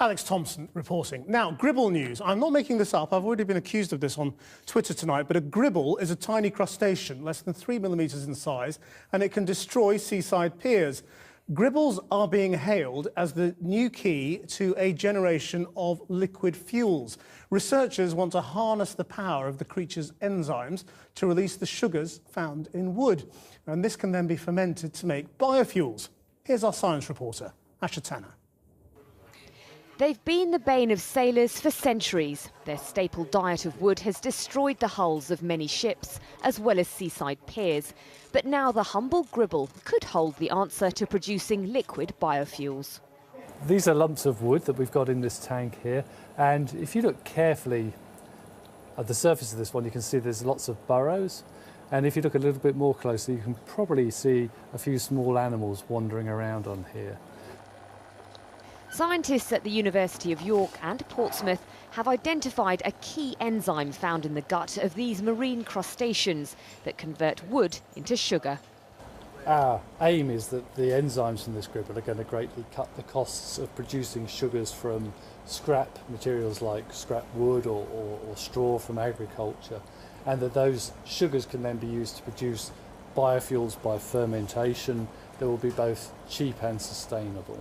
Alex Thompson reporting. Now, Gribble news. I'm not making this up. I've already been accused of this on Twitter tonight, but a gribble is a tiny crustacean, less than 3 millimetres in size, and it can destroy seaside piers. Gribbles are being hailed as the new key to a generation of liquid fuels. Researchers want to harness the power of the creature's enzymes to release the sugars found in wood. And this can then be fermented to make biofuels. Here's our science reporter, Asha Tanner. They've been the bane of sailors for centuries. Their staple diet of wood has destroyed the hulls of many ships, as well as seaside piers. But now the humble gribble could hold the answer to producing liquid biofuels. These are lumps of wood that we've got in this tank here, and if you look carefully at the surface of this one, you can see there's lots of burrows. And if you look a little bit more closely, you can probably see a few small animals wandering around on here. Scientists at the University of York and Portsmouth have identified a key enzyme found in the gut of these marine crustaceans that convert wood into sugar. Our aim is that the enzymes from this gribble are going to greatly cut the costs of producing sugars from scrap materials like scrap wood or straw from agriculture, and that those sugars can then be used to produce biofuels by fermentation that will be both cheap and sustainable.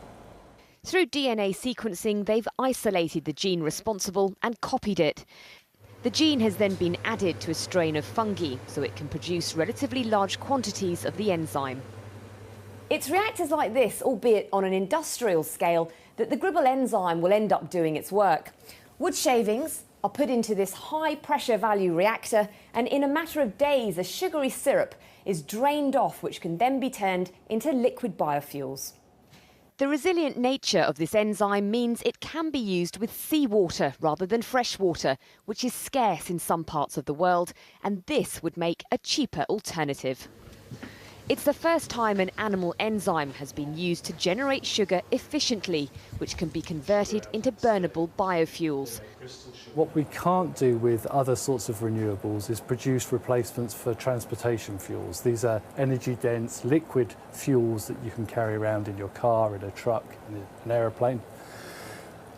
Through DNA sequencing, they've isolated the gene responsible and copied it. The gene has then been added to a strain of fungi, so it can produce relatively large quantities of the enzyme. It's reactors like this, albeit on an industrial scale, that the Gribble enzyme will end up doing its work. Wood shavings are put into this high-pressure value reactor, and in a matter of days, a sugary syrup is drained off, which can then be turned into liquid biofuels. The resilient nature of this enzyme means it can be used with seawater rather than fresh water, which is scarce in some parts of the world, and this would make a cheaper alternative. It's the first time an animal enzyme has been used to generate sugar efficiently, which can be converted into burnable biofuels. What we can't do with other sorts of renewables is produce replacements for transportation fuels. These are energy-dense liquid fuels that you can carry around in your car, in a truck, in an aeroplane.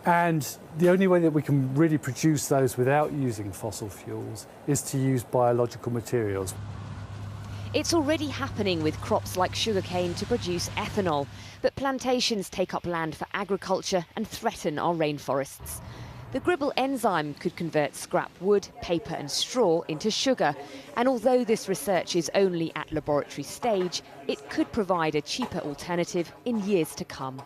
And the only way that we can really produce those without using fossil fuels is to use biological materials. It's already happening with crops like sugarcane to produce ethanol, but plantations take up land for agriculture and threaten our rainforests. The Gribble enzyme could convert scrap wood, paper and straw into sugar, and although this research is only at laboratory stage, it could provide a cheaper alternative in years to come.